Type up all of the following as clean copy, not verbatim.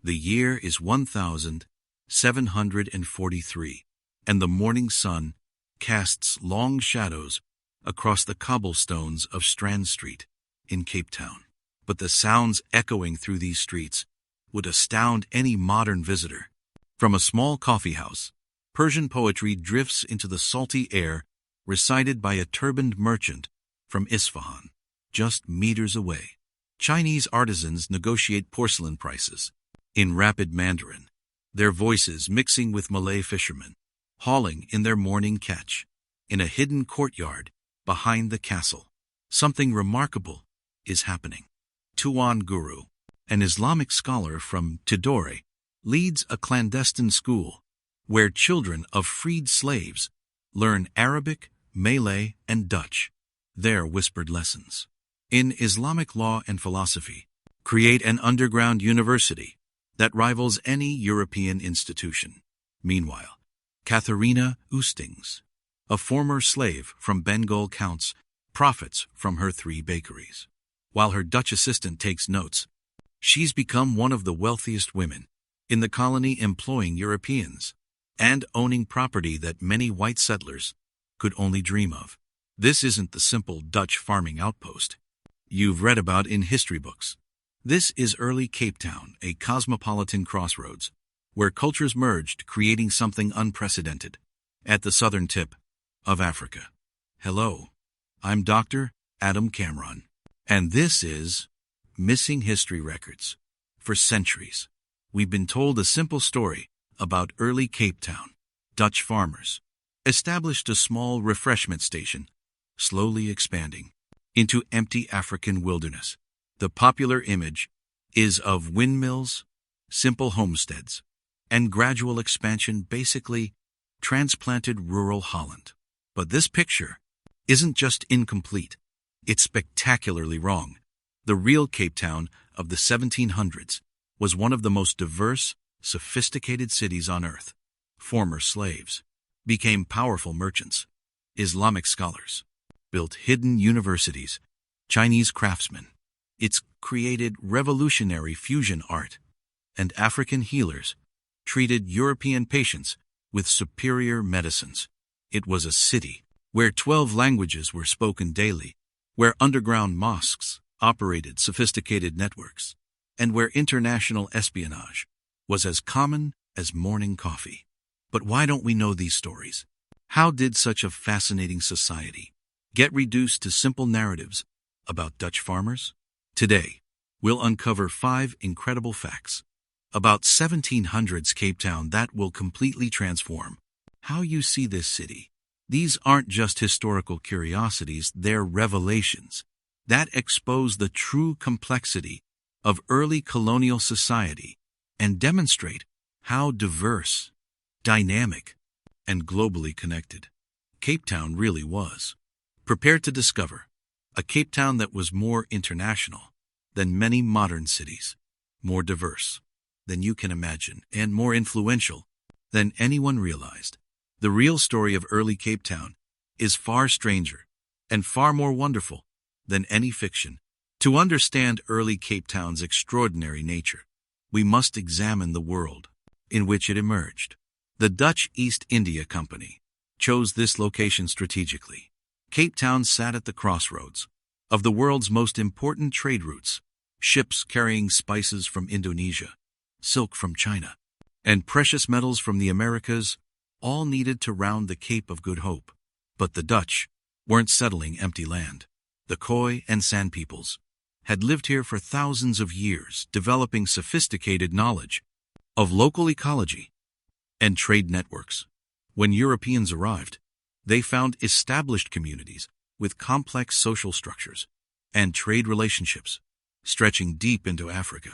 The year is 1743, and the morning sun casts long shadows across the cobblestones of Strand Street in Cape Town. But the sounds echoing through these streets would astound any modern visitor. From a small coffee house, Persian poetry drifts into the salty air, recited by a turbaned merchant from Isfahan, just meters away. Chinese artisans negotiate porcelain prices in rapid Mandarin, their voices mixing with Malay fishermen, hauling in their morning catch. In a hidden courtyard behind the castle, something remarkable is happening. Tuan Guru, an Islamic scholar from Tidore, leads a clandestine school where children of freed slaves learn Arabic, Malay, and Dutch, their whispered lessons. In Islamic law and philosophy, create an underground university that rivals any European institution. Meanwhile, Katharina Oostings, a former slave from Bengal, counts profits from her 3 bakeries. While her Dutch assistant takes notes, she's become one of the wealthiest women in the colony, employing Europeans and owning property that many white settlers could only dream of. This isn't the simple Dutch farming outpost you've read about in history books. This is early Cape Town, a cosmopolitan crossroads where cultures merged, creating something unprecedented at the southern tip of Africa. Hello, I'm Dr. Adam Cameron, and this is Missing History Records. For centuries, we've been told a simple story about early Cape Town. Dutch farmers established a small refreshment station, slowly expanding into empty African wilderness. The popular image is of windmills, simple homesteads, and gradual expansion, basically transplanted rural Holland. But this picture isn't just incomplete, it's spectacularly wrong. The real Cape Town of the 1700s was one of the most diverse, sophisticated cities on earth. Former slaves became powerful merchants. Islamic scholars built hidden universities. Chinese craftsmen, it's created revolutionary fusion art, and African healers treated European patients with superior medicines. It was a city where 12 languages were spoken daily, where underground mosques operated sophisticated networks, and where international espionage was as common as morning coffee. But why don't we know these stories? How did such a fascinating society get reduced to simple narratives about Dutch farmers? Today, we'll uncover 5 incredible facts about 1700s Cape Town that will completely transform how you see this city. These aren't just historical curiosities, they're revelations that expose the true complexity of early colonial society and demonstrate how diverse, dynamic, and globally connected Cape Town really was. Prepare to discover a Cape Town that was more international than many modern cities, more diverse than you can imagine, and more influential than anyone realized. The real story of early Cape Town is far stranger and far more wonderful than any fiction. To understand early Cape Town's extraordinary nature, we must examine the world in which it emerged. The Dutch East India Company chose this location strategically. Cape Town sat at the crossroads of the world's most important trade routes, ships carrying spices from Indonesia, silk from China, and precious metals from the Americas, all needed to round the Cape of Good Hope. But the Dutch weren't settling empty land. The Khoi and San peoples had lived here for thousands of years, developing sophisticated knowledge of local ecology and trade networks. When Europeans arrived, they found established communities with complex social structures and trade relationships stretching deep into Africa.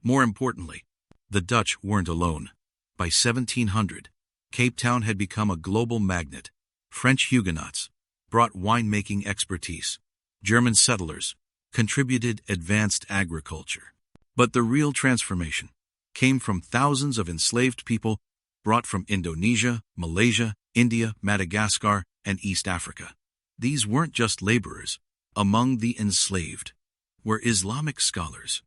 More importantly, the Dutch weren't alone. By 1700, Cape Town had become a global magnet. French Huguenots brought winemaking expertise. German settlers contributed advanced agriculture. But the real transformation came from thousands of enslaved people brought from Indonesia, Malaysia, India, Madagascar, and East Africa. These weren't just laborers. Among the enslaved were Islamic scholars,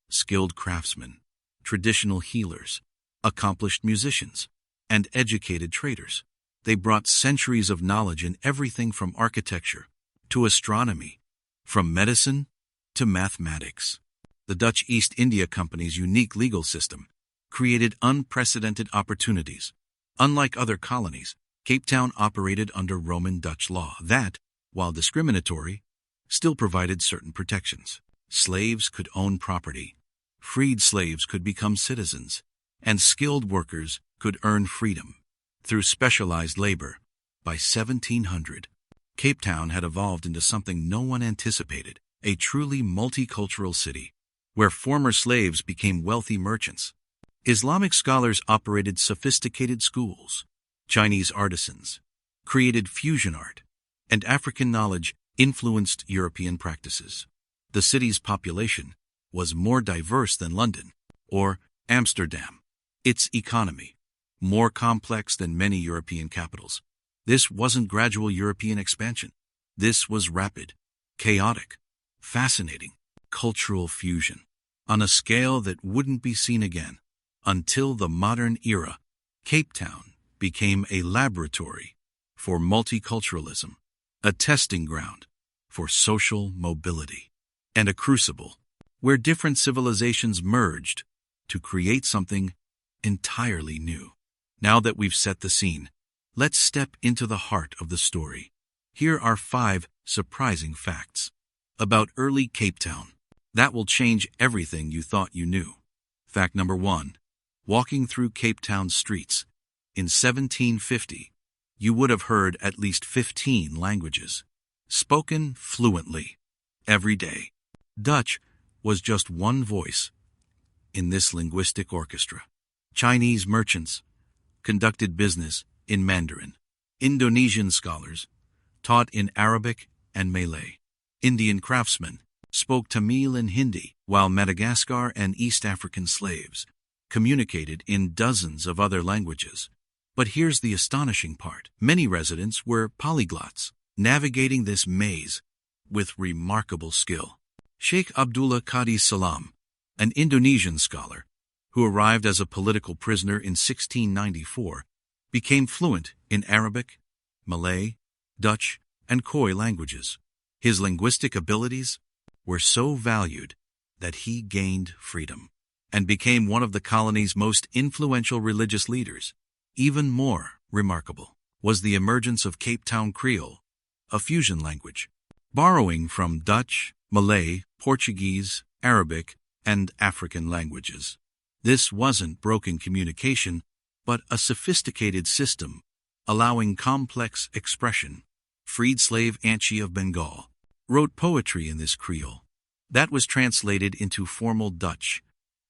skilled craftsmen, traditional healers, accomplished musicians, and educated traders. They brought centuries of knowledge in everything from architecture to astronomy, from medicine to mathematics. The Dutch East India Company's unique legal system created unprecedented opportunities. Unlike other colonies, Cape Town operated under Roman Dutch law that, while discriminatory, still provided certain protections. Slaves could own property, freed slaves could become citizens, and skilled workers could earn freedom through specialized labor. By 1700, Cape Town had evolved into something no one anticipated, a truly multicultural city, where former slaves became wealthy merchants. Islamic scholars operated sophisticated schools, Chinese artisans created fusion art, and African knowledge influenced European practices. The city's population was more diverse than London or Amsterdam. Its economy, more complex than many European capitals. This wasn't gradual European expansion. This was rapid, chaotic, fascinating, cultural fusion on a scale that wouldn't be seen again. Until the modern era, Cape Town became a laboratory for multiculturalism, a testing ground for social mobility, and a crucible where different civilizations merged to create something entirely new. Now that we've set the scene, let's step into the heart of the story. Here are 5 surprising facts about early Cape Town that will change everything you thought you knew. Fact number 1. Walking through Cape Town streets in 1750, you would have heard at least 15 languages, spoken fluently, every day. Dutch was just one voice in this linguistic orchestra. Chinese merchants conducted business in Mandarin. Indonesian scholars taught in Arabic and Malay. Indian craftsmen spoke Tamil and Hindi, while Madagascar and East African slaves communicated in dozens of other languages. But here's the astonishing part. Many residents were polyglots, navigating this maze with remarkable skill. Sheikh Abdullah Qadi Salam, an Indonesian scholar who arrived as a political prisoner in 1694, became fluent in Arabic, Malay, Dutch, and Khoi languages. His linguistic abilities were so valued that he gained freedom and became one of the colony's most influential religious leaders. Even more remarkable was the emergence of Cape Town Creole, a fusion language, borrowing from Dutch, Malay, Portuguese, Arabic, and African languages. This wasn't broken communication, but a sophisticated system, allowing complex expression. Freed slave Anchi of Bengal wrote poetry in this Creole that was translated into formal Dutch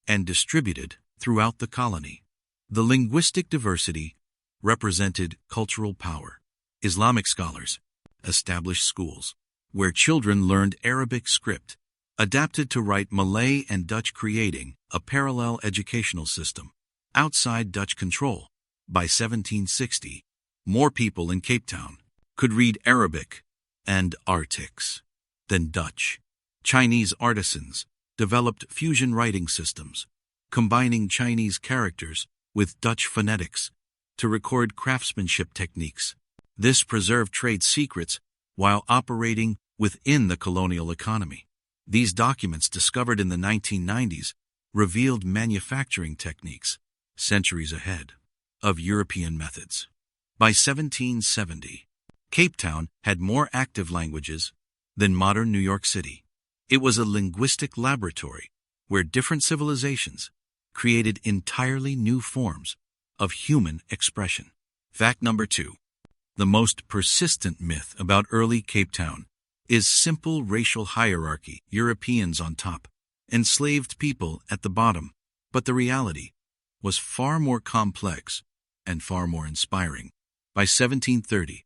and distributed throughout the colony. The linguistic diversity represented cultural power. Islamic scholars established schools where children learned Arabic script, adapted to write Malay and Dutch, creating a parallel educational system outside Dutch control. By 1760, more people in Cape Town could read Arabic and Artics than Dutch. Chinese artisans developed fusion writing systems, combining Chinese characters with Dutch phonetics to record craftsmanship techniques. This preserved trade secrets while operating within the colonial economy. These documents, discovered in the 1990s, revealed manufacturing techniques centuries ahead of European methods. By 1770, Cape Town had more active languages than modern New York City. It was a linguistic laboratory where different civilizations created entirely new forms of human expression. Fact number 2. The most persistent myth about early Cape Town is simple racial hierarchy: Europeans on top, enslaved people at the bottom. But the reality was far more complex and far more inspiring. By 1730,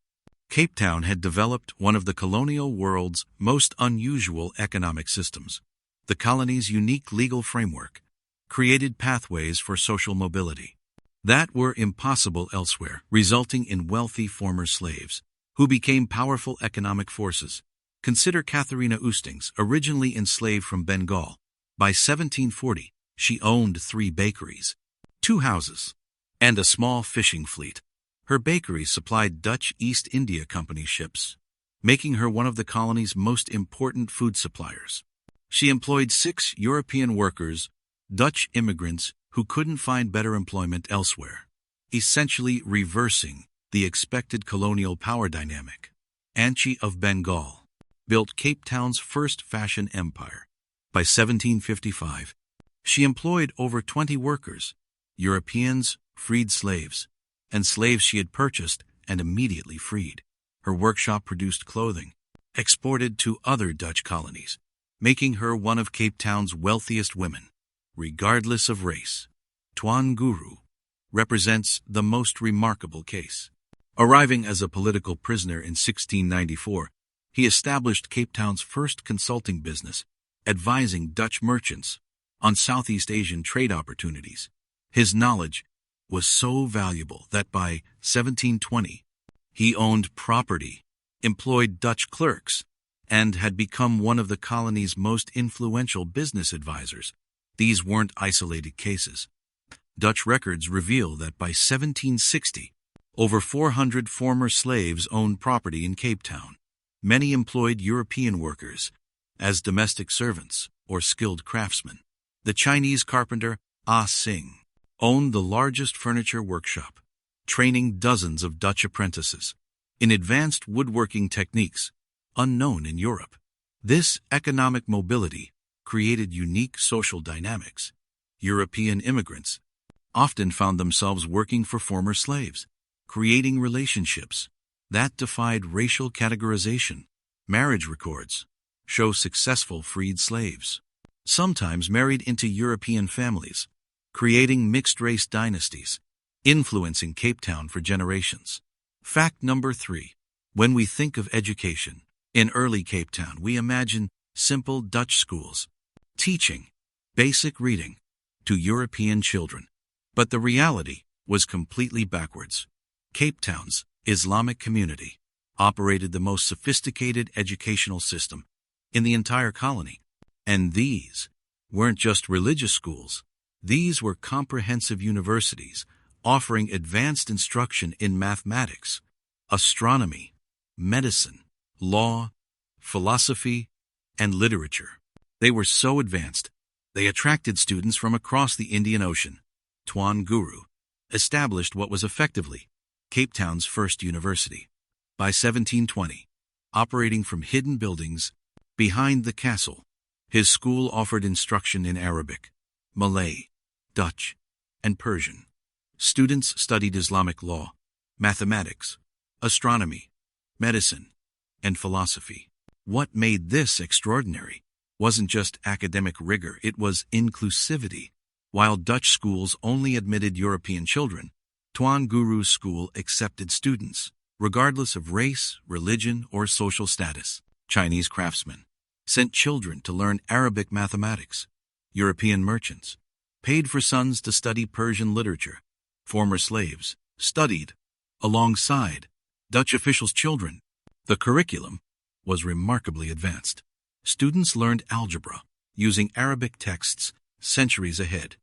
Cape Town had developed one of the colonial world's most unusual economic systems. The colony's unique legal framework created pathways for social mobility that were impossible elsewhere, resulting in wealthy former slaves who became powerful economic forces. Consider Katharina Oostings, originally enslaved from Bengal. By 1740, She owned 3 bakeries, 2 houses, and a small fishing fleet. Her bakeries supplied Dutch East India Company ships, making her one of the colony's most important food suppliers. She employed 6 European workers, Dutch immigrants who couldn't find better employment elsewhere, essentially reversing the expected colonial power dynamic. Anchi of Bengal built Cape Town's first fashion empire. By 1755, she employed over 20 workers, Europeans, freed slaves, and slaves she had purchased and immediately freed. Her workshop produced clothing, exported to other Dutch colonies, making her one of Cape Town's wealthiest women, regardless of race. Tuan Guru represents the most remarkable case. Arriving as a political prisoner in 1694, he established Cape Town's first consulting business, advising Dutch merchants on Southeast Asian trade opportunities. His knowledge was so valuable that by 1720, he owned property, employed Dutch clerks, and had become one of the colony's most influential business advisors. These weren't isolated cases. Dutch records reveal that by 1760, over 400 former slaves owned property in Cape Town. Many employed European workers as domestic servants or skilled craftsmen. The Chinese carpenter Ah Sing owned the largest furniture workshop, training dozens of Dutch apprentices in advanced woodworking techniques unknown in Europe. This economic mobility created unique social dynamics. European immigrants often found themselves working for former slaves, creating relationships that defied racial categorization. Marriage records show successful freed slaves, sometimes married into European families, creating mixed-race dynasties, influencing Cape Town for generations. Fact number 3. When we think of education in early Cape Town, we imagine simple Dutch schools teaching basic reading to European children. But the reality was completely backwards. Cape Town's Islamic community operated the most sophisticated educational system in the entire colony. And these weren't just religious schools. These were comprehensive universities offering advanced instruction in mathematics, astronomy, medicine, law, philosophy, and literature. They were so advanced, they attracted students from across the Indian Ocean. Tuan Guru established what was effectively Cape Town's first university. By 1720, operating from hidden buildings behind the castle, his school offered instruction in Arabic, Malay, Dutch, and Persian. Students studied Islamic law, mathematics, astronomy, medicine, and philosophy. What made this extraordinary wasn't just academic rigor, it was inclusivity. While Dutch schools only admitted European children, Tuan Guru's school accepted students, regardless of race, religion, or social status. Chinese craftsmen sent children to learn Arabic mathematics. European merchants paid for sons to study Persian literature. Former slaves studied alongside Dutch officials' children. The curriculum was remarkably advanced. Students learned algebra using Arabic texts centuries ahead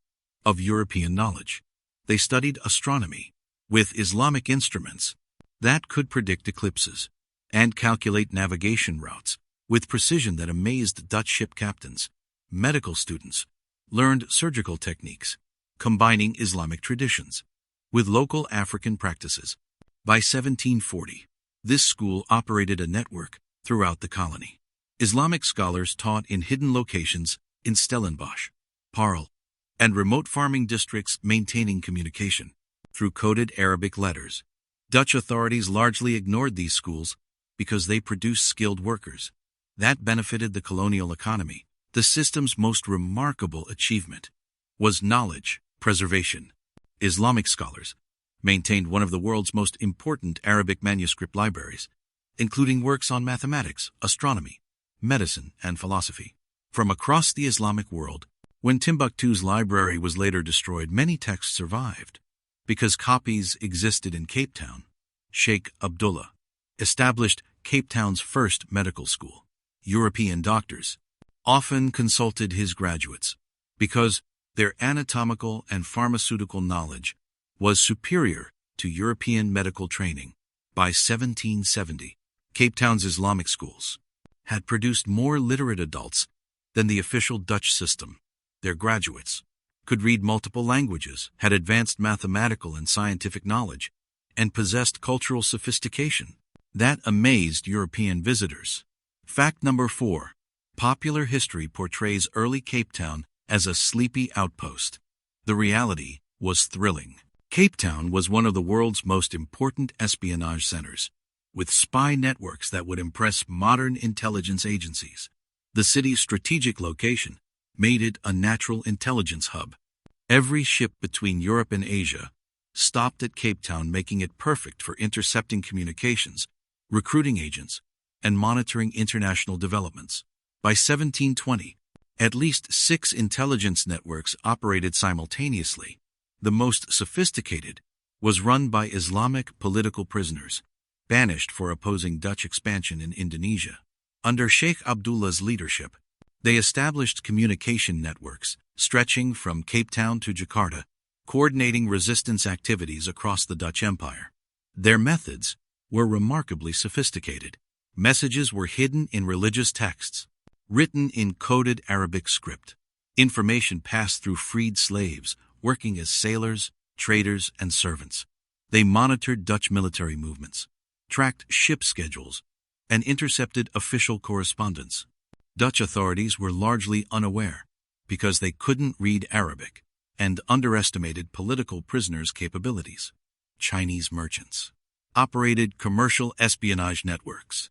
of European knowledge. They studied astronomy with Islamic instruments that could predict eclipses and calculate navigation routes with precision that amazed Dutch ship captains. Medical students learned surgical techniques, combining Islamic traditions with local African practices. By 1740, this school operated a network throughout the colony. Islamic scholars taught in hidden locations in Stellenbosch, Parel, and remote farming districts, maintaining communication through coded Arabic letters. Dutch authorities largely ignored these schools because they produced skilled workers. That benefited the colonial economy. The system's most remarkable achievement was knowledge preservation. Islamic scholars maintained one of the world's most important Arabic manuscript libraries, including works on mathematics, astronomy, medicine, and philosophy. From across the Islamic world, when Timbuktu's library was later destroyed, many texts survived. Because copies existed in Cape Town, Sheikh Abdullah established Cape Town's first medical school. European doctors often consulted his graduates because Their anatomical and pharmaceutical knowledge was superior to European medical training. By 1770, Cape Town's Islamic schools had produced more literate adults than the official Dutch system. Their graduates could read multiple languages, had advanced mathematical and scientific knowledge, and possessed cultural sophistication that amazed European visitors. Fact number 4. Popular history portrays early Cape Town as a sleepy outpost. The reality was thrilling. Cape Town was one of the world's most important espionage centers, with spy networks that would impress modern intelligence agencies. The city's strategic location made it a natural intelligence hub. Every ship between Europe and Asia stopped at Cape Town, making it perfect for intercepting communications, recruiting agents, and monitoring international developments. By 1720, at least 6 intelligence networks operated simultaneously. The most sophisticated was run by Islamic political prisoners, banished for opposing Dutch expansion in Indonesia. Under Sheikh Abdullah's leadership, they established communication networks stretching from Cape Town to Jakarta, coordinating resistance activities across the Dutch Empire. Their methods were remarkably sophisticated. Messages were hidden in religious texts, written in coded Arabic script. Information passed through freed slaves, working as sailors, traders, and servants. They monitored Dutch military movements, tracked ship schedules, and intercepted official correspondence. Dutch authorities were largely unaware because they couldn't read Arabic and underestimated political prisoners' capabilities. Chinese merchants operated commercial espionage networks,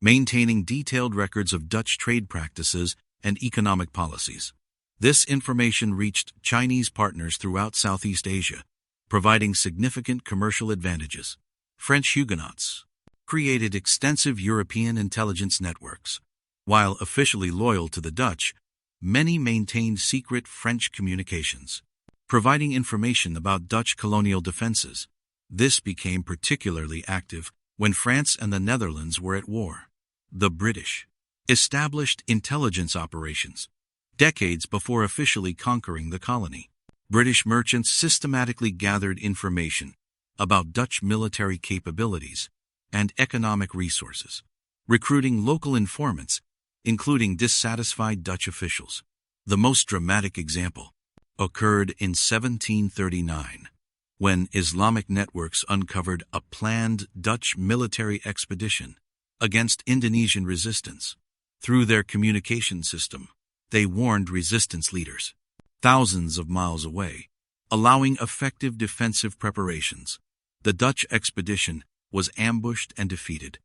maintaining detailed records of Dutch trade practices and economic policies. This information reached Chinese partners throughout Southeast Asia, providing significant commercial advantages. French Huguenots created extensive European intelligence networks. While officially loyal to the Dutch, many maintained secret French communications, providing information about Dutch colonial defenses. This became particularly active when France and the Netherlands were at war. The British established intelligence operations decades before officially conquering the colony. British merchants systematically gathered information about Dutch military capabilities and economic resources, recruiting local informants, including dissatisfied Dutch officials. The most dramatic example occurred in 1739, when Islamic networks uncovered a planned Dutch military expedition against Indonesian resistance. Through their communication system, they warned resistance leaders thousands of miles away, allowing effective defensive preparations. The Dutch expedition was ambushed and defeated,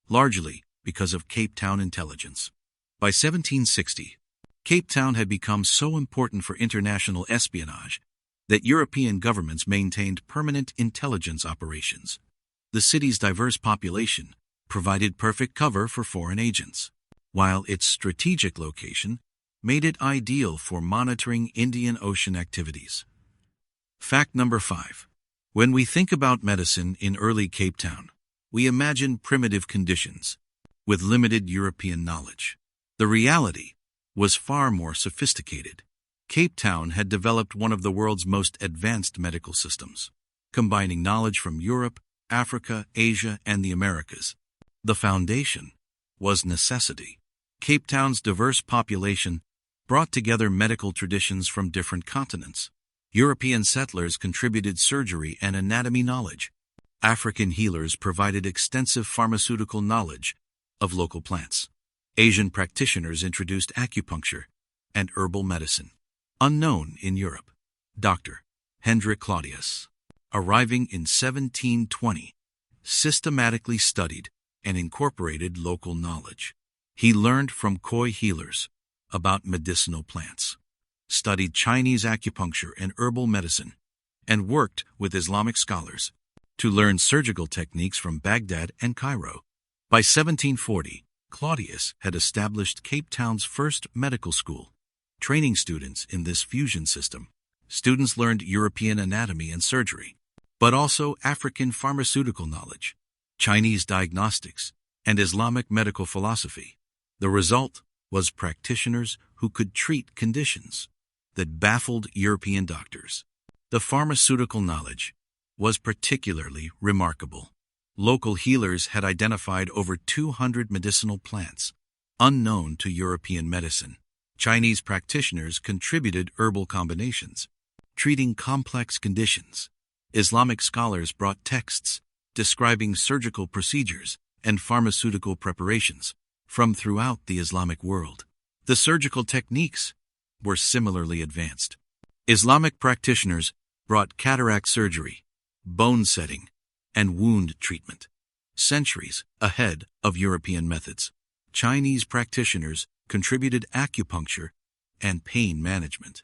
largely because of Cape Town intelligence. By 1760, Cape Town had become so important for international espionage that European governments maintained permanent intelligence operations. The city's diverse population provided perfect cover for foreign agents, while its strategic location made it ideal for monitoring Indian Ocean activities. Fact number 5. When we think about medicine in early Cape Town, we imagine primitive conditions with limited European knowledge. The reality was far more sophisticated. Cape Town had developed one of the world's most advanced medical systems, combining knowledge from Europe, Africa, Asia, and the Americas. The foundation was necessity. Cape Town's diverse population brought together medical traditions from different continents. European settlers contributed surgery and anatomy knowledge. African healers provided extensive pharmaceutical knowledge of local plants. Asian practitioners introduced acupuncture and herbal medicine, unknown in Europe. Dr. Hendrik Claudius, arriving in 1720, systematically studied and incorporated local knowledge. He learned from Khoi healers about medicinal plants, studied Chinese acupuncture and herbal medicine, and worked with Islamic scholars to learn surgical techniques from Baghdad and Cairo. By 1740, Claudius had established Cape Town's first medical school, training students in this fusion system. Students learned European anatomy and surgery, but also African pharmaceutical knowledge, Chinese diagnostics, and Islamic medical philosophy. The result was practitioners who could treat conditions that baffled European doctors. The pharmaceutical knowledge was particularly remarkable. Local healers had identified over 200 medicinal plants, unknown to European medicine. Chinese practitioners contributed herbal combinations, treating complex conditions. Islamic scholars brought texts describing surgical procedures and pharmaceutical preparations from throughout the Islamic world. The surgical techniques were similarly advanced. Islamic practitioners brought cataract surgery, bone setting, and wound treatment, centuries ahead of European methods. Chinese practitioners contributed acupuncture and pain management.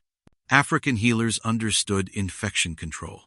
African healers understood infection control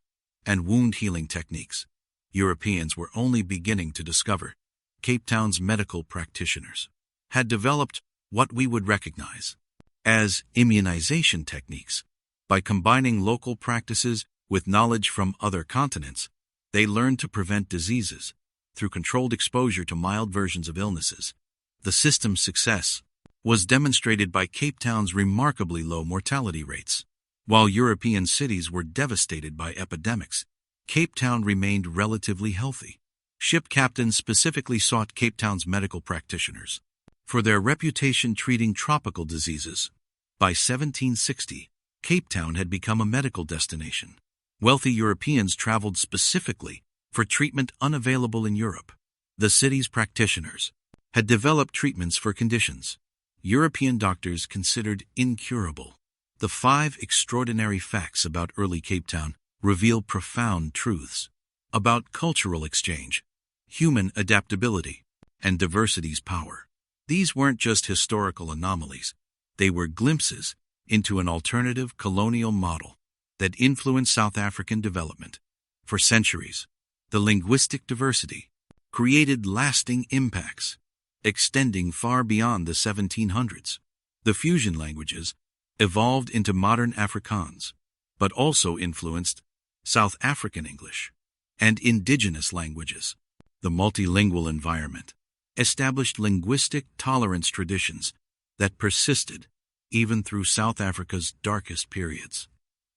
and wound healing techniques. Europeans were only beginning to discover. Cape Town's medical practitioners had developed what we would recognize as immunization techniques. By combining local practices with knowledge from other continents, they learned to prevent diseases through controlled exposure to mild versions of illnesses. The system's success was demonstrated by Cape Town's remarkably low mortality rates. While European cities were devastated by epidemics, Cape Town remained relatively healthy. Ship captains specifically sought Cape Town's medical practitioners for their reputation treating tropical diseases. By 1760, Cape Town had become a medical destination. Wealthy Europeans traveled specifically for treatment unavailable in Europe. The city's practitioners had developed treatments for conditions European doctors considered incurable. The 5 extraordinary facts about early Cape Town reveal profound truths about cultural exchange, human adaptability, and diversity's power. These weren't just historical anomalies. They were glimpses into an alternative colonial model that influenced South African development. For centuries, the linguistic diversity created lasting impacts, extending far beyond the 1700s. The fusion languages evolved into modern Afrikaans, but also influenced South African English and indigenous languages. The multilingual environment established linguistic tolerance traditions that persisted even through South Africa's darkest periods.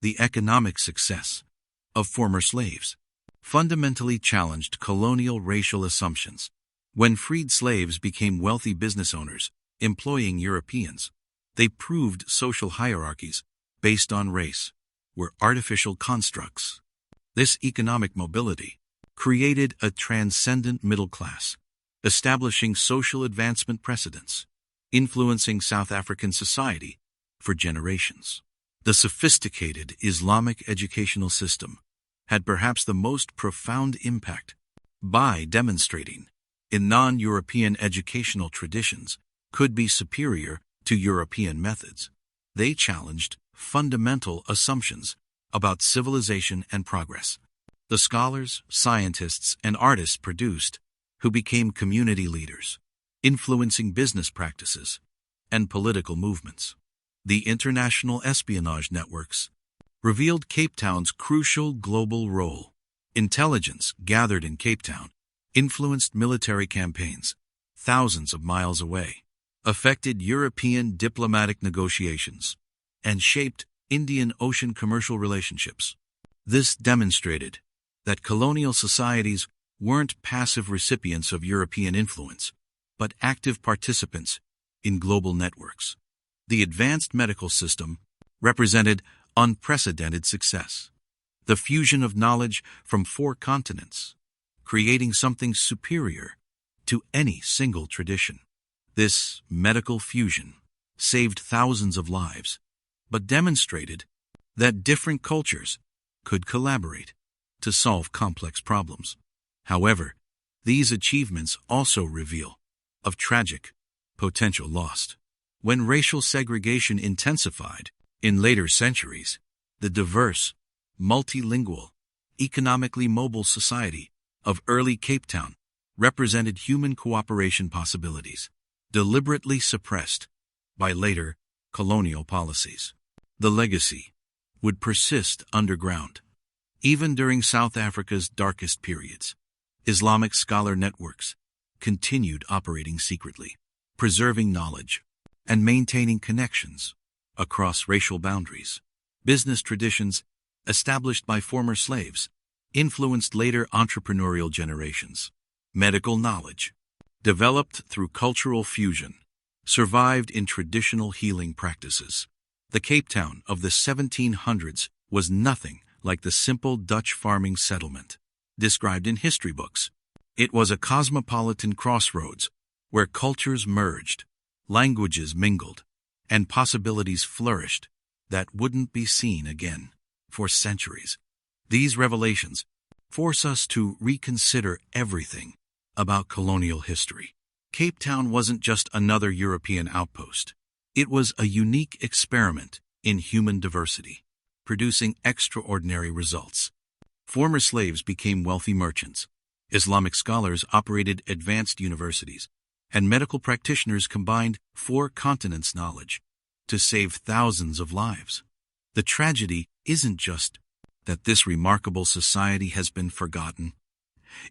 The economic success of former slaves fundamentally challenged colonial racial assumptions. When freed slaves became wealthy business owners employing Europeans, they proved social hierarchies based on race were artificial constructs. This economic mobility created a transcendent middle class, establishing social advancement precedents, influencing South African society for generations. The sophisticated Islamic educational system had perhaps the most profound impact by demonstrating in non-European educational traditions could be superior to European methods. They challenged fundamental assumptions about civilization and progress. The scholars, scientists, and artists produced who became community leaders, influencing business practices and political movements. The international espionage networks revealed Cape Town's crucial global role. Intelligence gathered in Cape Town influenced military campaigns thousands of miles away, affected European diplomatic negotiations, and shaped Indian Ocean commercial relationships. This demonstrated that colonial societies weren't passive recipients of European influence, but active participants in global networks. The advanced medical system represented unprecedented success. The fusion of knowledge from 4 continents, creating something superior to any single tradition. This medical fusion saved thousands of lives, but demonstrated that different cultures could collaborate to solve complex problems. However, these achievements also reveal of tragic potential lost. When racial segregation intensified in later centuries, the diverse, multilingual, economically mobile society of early Cape Town represented human cooperation possibilities, deliberately suppressed by later colonial policies. The legacy would persist underground, even during South Africa's darkest periods. Islamic scholar networks continued operating secretly, preserving knowledge and maintaining connections across racial boundaries. Business traditions, established by former slaves, influenced later entrepreneurial generations. Medical knowledge, developed through cultural fusion, survived in traditional healing practices. The Cape Town of the 1700s was nothing like the simple Dutch farming settlement described in history books. It was a cosmopolitan crossroads where cultures merged, languages mingled, and possibilities flourished that wouldn't be seen again for centuries. These revelations force us to reconsider everything about colonial history. Cape Town wasn't just another European outpost. It was a unique experiment in human diversity, producing extraordinary results. Former slaves became wealthy merchants. Islamic scholars operated advanced universities, and medical practitioners combined 4 continents' knowledge to save thousands of lives. The tragedy isn't just that this remarkable society has been forgotten.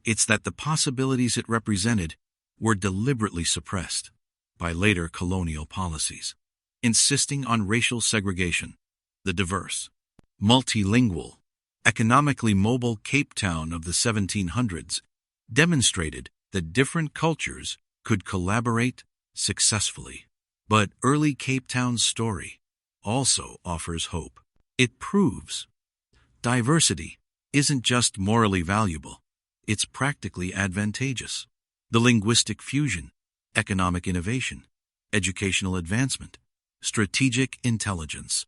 It's that the possibilities it represented were deliberately suppressed by later colonial policies, insisting on racial segregation. The diverse, multilingual, economically mobile Cape Town of the 1700s demonstrated that different cultures could collaborate successfully. But early Cape Town's story also offers hope. It proves diversity isn't just morally valuable, it's practically advantageous. The linguistic fusion, economic innovation, educational advancement, strategic intelligence,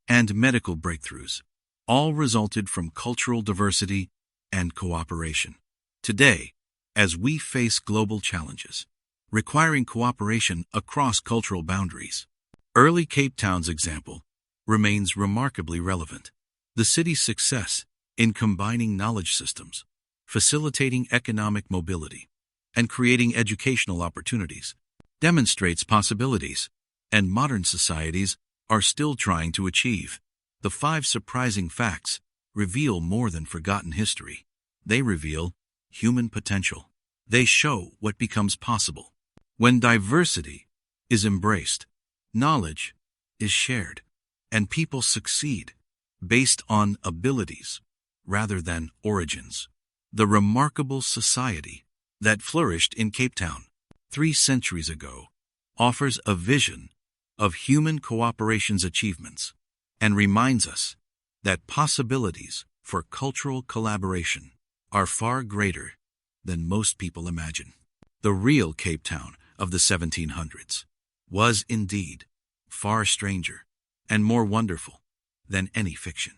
and medical breakthroughs all resulted from cultural diversity and cooperation. Today, as we face global challenges requiring cooperation across cultural boundaries, early Cape Town's example remains remarkably relevant. The city's success in combining knowledge systems, facilitating economic mobility, and creating educational opportunities demonstrates possibilities, and modern societies are still trying to achieve. The 5 surprising facts reveal more than forgotten history. They reveal human potential. They show what becomes possible when diversity is embraced, knowledge is shared, and people succeed based on abilities rather than origins. The remarkable society that flourished in Cape Town 3 centuries ago offers a vision of human cooperation's achievements and reminds us that possibilities for cultural collaboration are far greater than most people imagine. The real Cape Town of the 1700s was indeed far stranger and more wonderful than any fiction.